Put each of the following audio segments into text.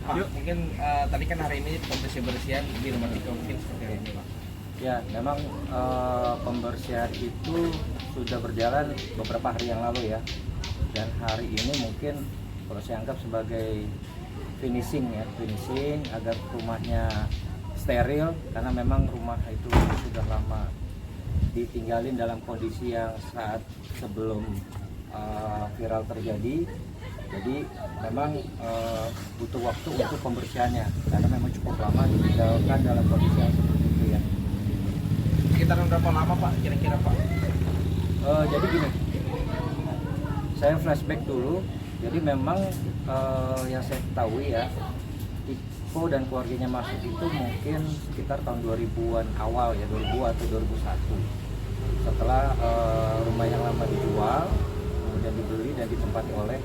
Pak, mungkin tadi kan hari ini pembersihan di rumah Tiko mungkin seperti ini Pak. Ya, memang pembersihan itu sudah berjalan beberapa hari yang lalu ya. Dan hari ini mungkin kalau saya anggap sebagai finishing agar rumahnya steril, karena memang rumah itu sudah lama ditinggalin dalam kondisi yang saat sebelum viral terjadi. Jadi memang butuh waktu untuk pembersihannya karena memang cukup lama ditinggalkan dalam kondisi yang seperti itu ya. Sekitar berapa lama Pak kira-kira Pak? Jadi gini, saya flashback dulu. Jadi memang yang saya ketahui ya, Tiko dan keluarganya masuk itu mungkin sekitar tahun 2000-an awal ya, 2000 atau 2001. Setelah rumah yang lama dijual, kemudian dibeli dan ditempati oleh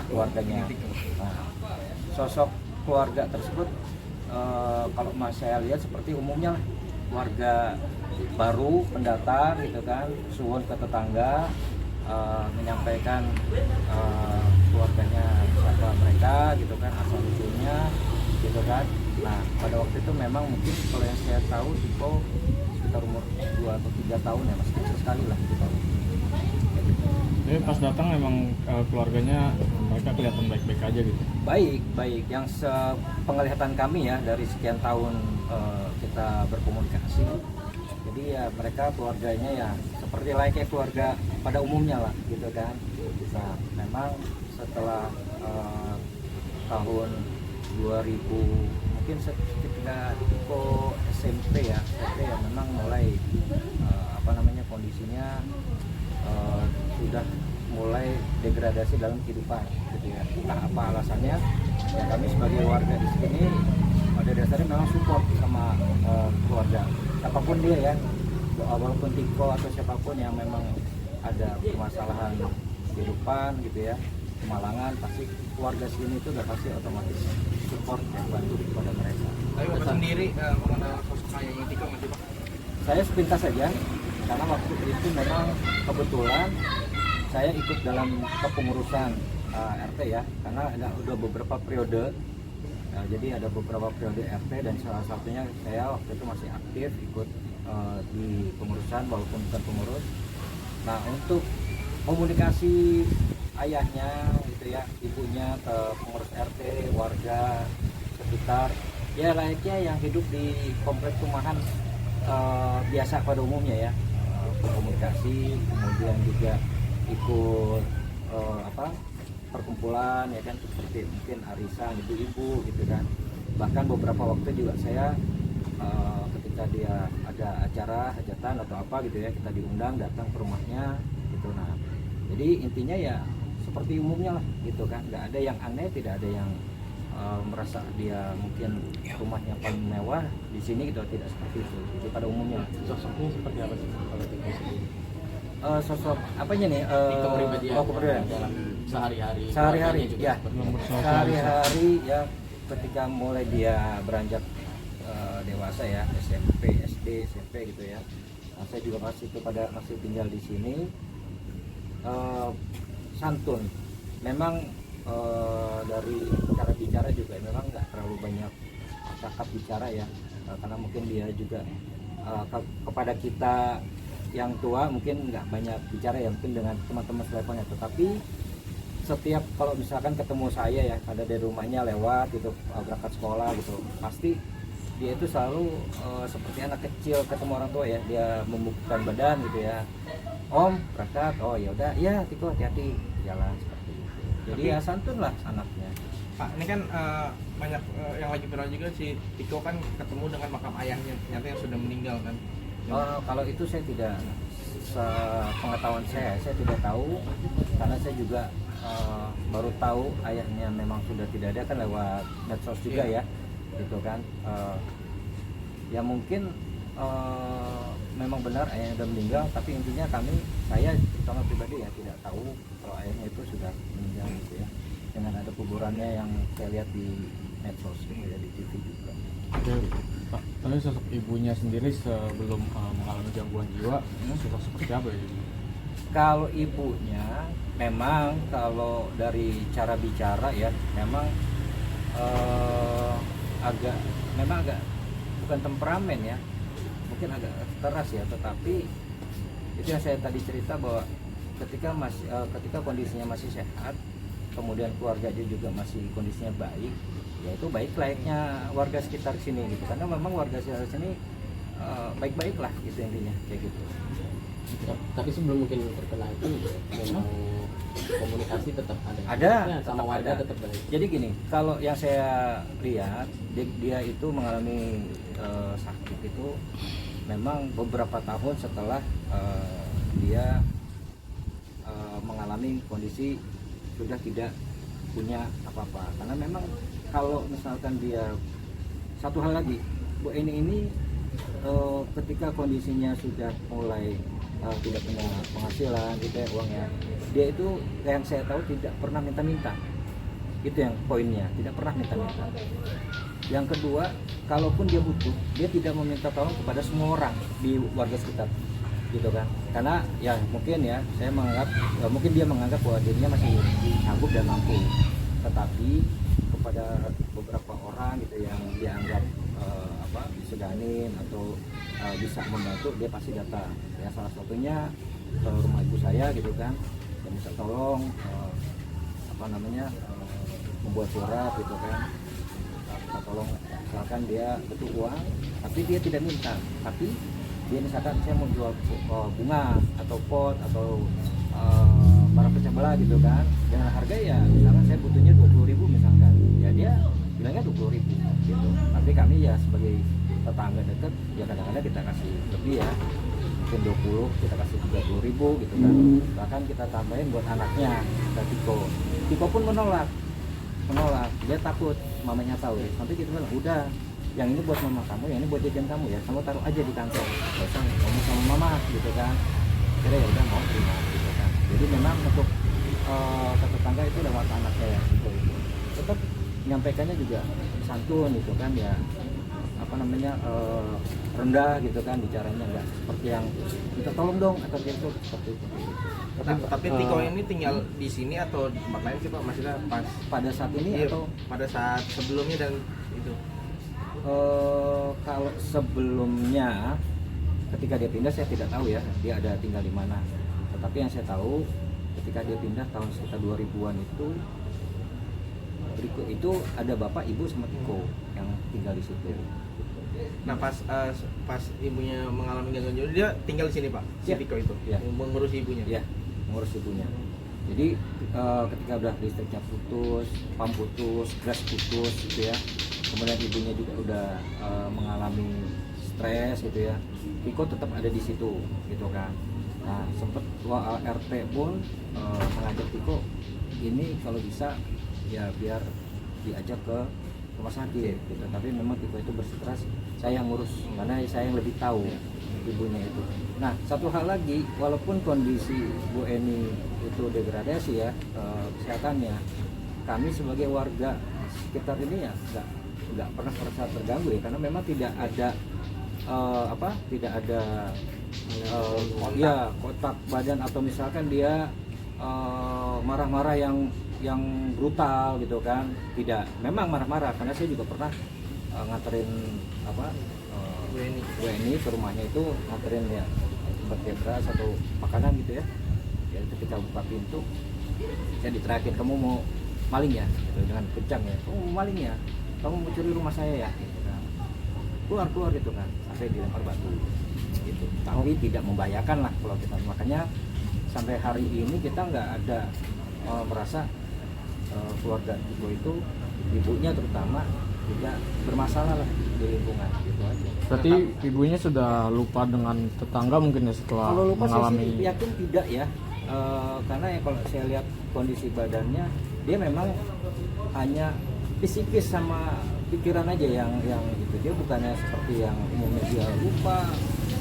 keluarganya. Nah, sosok keluarga tersebut kalau saya lihat seperti umumnya lah, warga baru pendatang gitu kan, suwun ke tetangga, menyampaikan keluarganya siapa mereka gitu kan, asal usulnya gitu kan. Nah pada waktu itu memang mungkin kalau yang saya tahu Tiko sekitar umur 2 atau 3 tahun ya, masih kecil sekali lah gitu. Jadi pas datang memang keluarganya mereka kelihatan baik-baik aja gitu. Baik yang penglihatan kami ya dari sekian tahun kita berkomunikasi. Jadi ya mereka keluarganya ya seperti layaknya keluarga pada umumnya lah gitu kan. Nah memang setelah tahun 2000 mungkin ketika Tiko SMP ya memang mulai kondisinya sudah mulai degradasi dalam kehidupan gitu ya. Entah apa alasannya ya, kami sebagai warga di sini pada dasarnya memang support sama keluarga apapun dia ya, walaupun Tiko atau siapapun yang memang ada permasalahan kehidupan gitu ya, kemalangan, pasti keluarga sini itu udah pasti otomatis support dan bantu kepada mereka. Tapi Bapak sendiri mengenal sosok ayahnya Tiko nggak sih Pak? Saya sepintas saja karena waktu itu memang kebetulan saya ikut dalam kepengurusan RT ya, karena udah beberapa periode. Jadi ada beberapa periode RT dan salah satunya saya waktu itu masih aktif ikut di pengurusan walaupun bukan pengurus. Nah untuk komunikasi ayahnya gitu ya, ibunya ke pengurus RT, warga sekitar ya layaknya yang hidup di kompleks perumahan biasa pada umumnya ya, komunikasi, kemudian juga ikut perkumpulan ya kan, seperti mungkin arisan ibu-ibu gitu kan. Bahkan beberapa waktu juga saya ketika dia ada acara hajatan atau apa gitu ya, kita diundang datang ke rumahnya gitu. Nah jadi intinya ya seperti umumnya lah gitu kan, nggak ada yang aneh, tidak ada yang merasa dia mungkin rumahnya paling mewah di sini gitu, tidak seperti itu. Jadi pada umumnya Sosoknya seperti apa sih kalau Tiko sendiri? sosok apanya nih? Tiko pribadi ya, kepribadian. dalam sehari-hari Ya, Bersosialisasi. sehari-hari ya, ketika mulai dia beranjak dewasa ya, SMP, SD, SMP gitu ya. Nah, saya juga masih tinggal di sini. Santun, memang dari cara bicara juga memang nggak terlalu banyak cakap bicara ya, karena mungkin dia juga kepada kita yang tua mungkin nggak banyak bicara ya, mungkin dengan teman-teman selevelnya. Tetapi setiap kalau misalkan ketemu saya ya, ada dari rumahnya lewat gitu, berangkat sekolah gitu, pasti dia itu selalu seperti anak kecil ketemu orang tua ya, dia membukakan badan gitu ya, Om berangkat, oh ya udah ya Tiko hati-hati jalan, seperti itu. Jadi ya santun lah anaknya. Pak, ini kan banyak yang lagi viral juga si Tiko kan ketemu dengan makam ayahnya ternyata yang sudah meninggal kan. Kalau itu saya tidak, sepengetahuan saya tidak tahu, karena saya juga baru tahu ayahnya memang sudah tidak ada kan lewat medsos juga ya, gitu kan. Ya mungkin memang benar ayahnya sudah meninggal, tapi intinya saya terutama pribadi ya tidak tahu kalau ayahnya itu sudah meninggal gitu ya, dengan ada kuburannya yang saya lihat di medsos gitu ya, di TV juga. Oke, Pak, tapi sosok ibunya sendiri sebelum mengalami gangguan jiwa, sosok seperti apa ya? Kalau ibunya memang kalau dari cara bicara ya memang agak memang agak bukan temperamen ya, mungkin agak keras ya, tetapi itu yang saya tadi cerita bahwa ketika kondisinya masih sehat, kemudian keluarganya juga masih kondisinya baik, ya itu baik layaknya warga sekitar sini gitu, karena memang warga sekitar sini baik-baik lah gitu intinya kayak gitu. Tapi sebelum mungkin terkena itu memang komunikasi tetap ada. Ada, sama tetap warga ada. tetap baik. Jadi gini, kalau yang saya lihat dia itu mengalami sakit itu memang beberapa tahun setelah dia mengalami kondisi sudah tidak punya apa-apa. Karena memang kalau misalkan dia, satu hal lagi, Bu Eni ini ketika kondisinya sudah mulai tidak punya penghasilan gitu ya, uangnya, dia itu yang saya tahu tidak pernah minta-minta. Itu yang poinnya, tidak pernah minta-minta. Yang kedua, kalaupun dia butuh, dia tidak meminta tolong kepada semua orang di warga sekitar, gitu kan? Karena ya mungkin ya, saya menganggap mungkin dia menganggap bahwa dirinya masih sanggup dan mampu. Tetapi kepada beberapa orang gitu yang dia anggap diseganin atau bisa membantu, dia pasti datang. Ya salah satunya ke rumah ibu saya gitu kan, dan bisa tolong membuat surat gitu kan. Kita tolong, misalkan dia butuh uang tapi dia tidak minta, tapi dia misalkan saya mau jual bunga atau pot atau barang pecah belah gitu kan, dengan harga ya misalkan saya butuhnya 20.000 misalkan, ya dia bilangnya 20.000 gitu. Tapi kami ya sebagai tetangga dekat ya kadang-kadang kita kasih lebih ya, mungkin 20, kita kasih 30.000 gitu kan. Bahkan kita tambahin buat anaknya, kita Tiko pun menolak, dia takut mamanya tahu ya. Sampai kita bilang, udah, yang ini buat mama kamu, yang ini buat jajan kamu ya, kamu taruh aja di kantong, gak usah ngomong sama mama gitu kan. Kira ya udah mau terima gitu kan. Jadi memang untuk ke tetangga itu lewat anaknya ya gitu. Tetap menyampaikannya juga santun gitu kan ya, rendah gitu kan bicaranya, nggak seperti yang minta tolong dong atau gitu seperti itu. Tapi Tiko ini tinggal di sini atau di tempat lain sih Pak? Maksudnya pas Pada saat ini iya, atau pada saat sebelumnya dan itu? kalau sebelumnya ketika dia pindah saya tidak tahu ya dia ada tinggal di mana. Tetapi yang saya tahu ketika dia pindah tahun sekitar 2000-an itu ada bapak, ibu sama Tiko yang tinggal di situ. Nah pas ibunya mengalami gangguan jiwa, dia tinggal di sini Pak, si Ya. Tiko itu, Ya. mengurus ibunya. Ya, mengurus ibunya. Jadi ketika udah listriknya putus, pam putus, gas putus gitu ya, kemudian ibunya juga udah mengalami stres gitu ya, Tiko tetap ada di situ gitu kan. Nah sempet RT pun mengajak Tiko ini kalau bisa ya biar diajak ke rumah sakit gitu. Tapi memang Tiko itu bersikeras saya yang ngurus karena saya yang lebih tahu ibunya itu. Nah satu hal lagi, walaupun kondisi Bu Eni itu degradasi ya kesehatannya, kami sebagai warga sekitar ini ya nggak pernah merasa terganggu ya, karena memang tidak ada kotak badan atau misalkan dia marah-marah yang brutal gitu kan. Tidak, memang marah-marah karena saya juga pernah nganterin Bu Eni ke rumahnya itu, nganterin ya seperti beras atau makanan gitu ya. Ya ketika buka pintu saya diteriakin, kamu mau maling ya gitu, dengan kencang ya, kamu mau maling ya, kamu mau curi rumah saya ya gitu kan. Keluar gitu kan, sampai dilempar batu gitu. Tapi tidak membahayakan lah kalau kita, makanya sampai hari ini kita nggak ada merasa keluarga Tiko itu, ibunya terutama, tidak bermasalah lah di lingkungan gitu aja. Berarti ibunya sudah lupa dengan tetangga mungkin ya setelah Kalau lupa mengalami. saya sih yakin tidak ya, karena ya kalau saya lihat kondisi badannya, dia memang hanya psikis sama pikiran aja yang gitu. Dia bukannya seperti yang umumnya dia lupa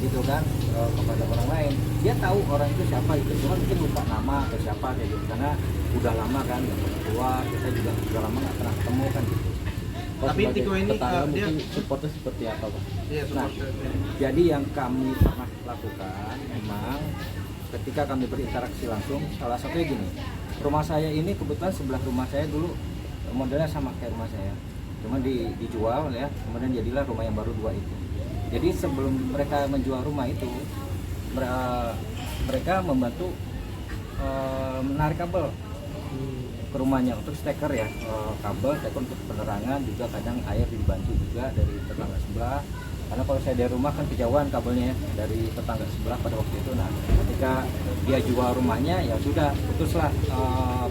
gitu kan kepada orang lain. Dia tahu orang itu siapa gitu, cuma mungkin lupa nama atau siapa kayak gitu, karena udah lama kan nggak pernah keluar, kita juga udah lama nggak pernah ketemu kan gitu. Tapi Tiko ini tetangga dia mungkin supportnya seperti apa Pak? iya, Nah, jadi yang kami pernah lakukan memang ketika kami berinteraksi langsung, salah satunya gini, rumah saya ini kebetulan sebelah rumah saya dulu modelnya sama kayak rumah saya. cuma dijual ya, kemudian jadilah rumah yang baru 2 itu. Jadi sebelum mereka menjual rumah itu, mereka membantu menarik kabel ke rumahnya untuk steker ya, kabel steker untuk penerangan, juga kadang air dibantu juga dari tetangga sebelah. Karena kalau saya dari rumah kan kejauhan kabelnya ya, dari tetangga sebelah pada waktu itu. Nah, ketika dia jual rumahnya ya sudah putuslah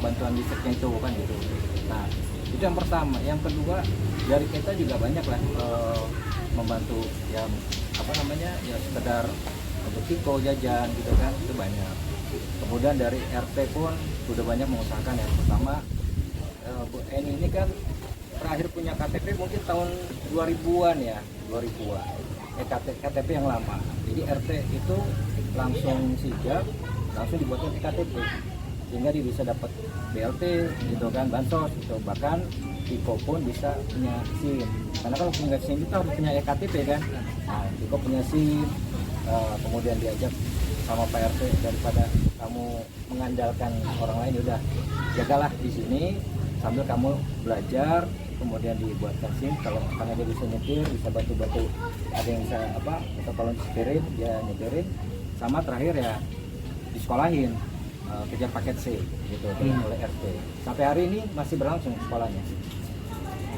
bantuan listriknya itu kan gitu. Nah, itu yang pertama. Yang kedua, dari kita juga banyak lah membantu ya, apa namanya ya, sekedar untuk tiko jajan gitu kan, itu banyak. Kemudian dari RT pun sudah banyak mengusahakan. Yang pertama, Bu Eni ini kan terakhir punya KTP mungkin tahun 2000-an ya, 2000-an. KTP yang lama. Jadi RT itu langsung sigap, langsung dibuatkan KTP, sehingga dia bisa dapat BLT gitu kan, bansos gitu. Bahkan Tiko pun bisa punya SIM. Karena kalau punya SIM itu harus punya KTP kan. Nah, Tiko punya SIM, kemudian diajak sama Pak RT, daripada kamu mengandalkan orang lain, udah jagalah di sini sambil kamu belajar. Kemudian dibuatkan SIM, kalau karena dia bisa nyetir, bisa bantu-bantu, ada yang bisa apa, atau kalau nyetirin dia nyetirin. Sama terakhir ya disekolahin, kerja paket C gitu oleh RT. Sampai hari ini masih berlangsung sekolahnya.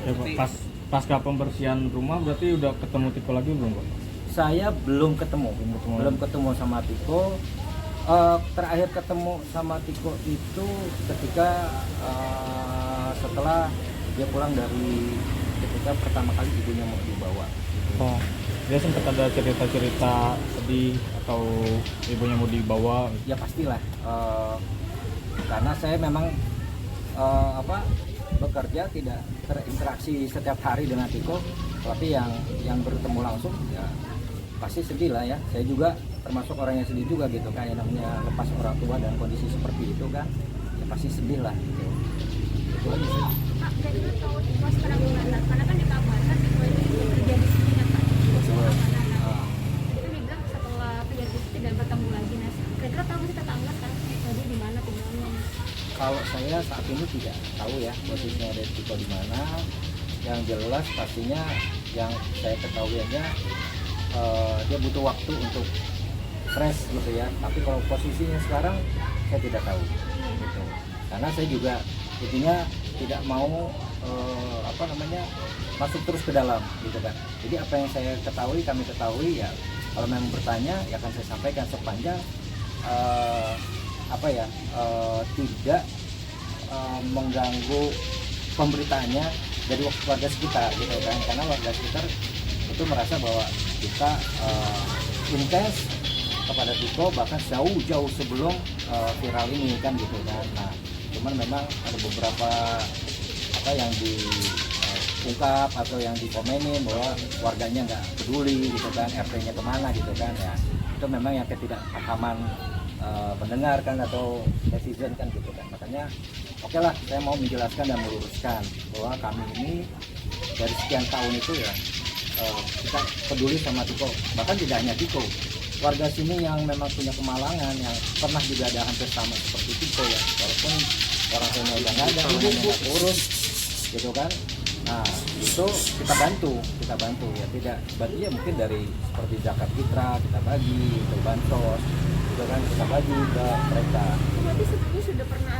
Ya, Pak, pasca pembersihan rumah berarti udah ketemu Tiko lagi belum, Pak? Saya belum ketemu sama Tiko. Terakhir ketemu sama Tiko itu ketika setelah dia pulang dari ketika pertama kali ibunya mau dibawa. Oh, dia sempat ada cerita-cerita sedih atau ibunya mau dibawa? Ya pastilah, karena saya memang bekerja tidak terinteraksi setiap hari dengan Tiko, tapi yang bertemu langsung ya pasti sedih lah ya. Saya juga termasuk orang yang sedih juga gitu kan, yang namanya lepas orang tua dan kondisi seperti itu kan, ya pasti sedih lah gitu. Itu aja sih. Pak, jadi kan kalau Tiko sekarang menganak, karena kan dikabarkan Tiko ini kerja di sini kan Pak, Tiko seorang anak. Jadi kan dibilang setelah kerja di sini tidak bertemu lagi. Nah, kira-kira tahu sih tetangga kan, jadi di mana tinggalnya? Kalau saya saat ini tidak tahu ya posisinya dari Tiko di mana. Yang jelas pastinya yang saya ketahui aja, dia butuh waktu untuk fresh gitu ya. Tapi kalau posisinya sekarang saya tidak tahu gitu. Karena saya juga intinya tidak mau masuk terus ke dalam gitu kan. Jadi apa yang saya ketahui, kami ketahui ya, kalau memang bertanya ya akan saya sampaikan sepanjang tidak mengganggu pemberitaannya dari warga sekitar gitu kan. Karena warga sekitar itu merasa bahwa kita intens kepada Tiko bahkan jauh sebelum viral ini kan gitu kan. Nah, cuman memang ada beberapa yang diungkap atau yang dikomenin bahwa warganya nggak peduli gitu kan, RT-nya kemana gitu kan ya. Itu memang yang ketidakpahaman pendengar kan atau netizen kan gitu kan. Makanya oke lah, saya mau menjelaskan dan meluruskan bahwa kami ini dari sekian tahun itu ya kita peduli sama Tiko. Bahkan tidak hanya Tiko, warga sini yang memang punya kemalangan, yang pernah juga ada hampir sama seperti Tiko ya, walaupun orang tuanya udah nggak ada, anaknya nggak urus gitu kan. Nah itu kita bantu ya, tidak bantu ya mungkin dari seperti zakat fitrah kita bagi, itu bansos gitu kan, kita bagi ke mereka. Berarti sebelumnya sudah pernah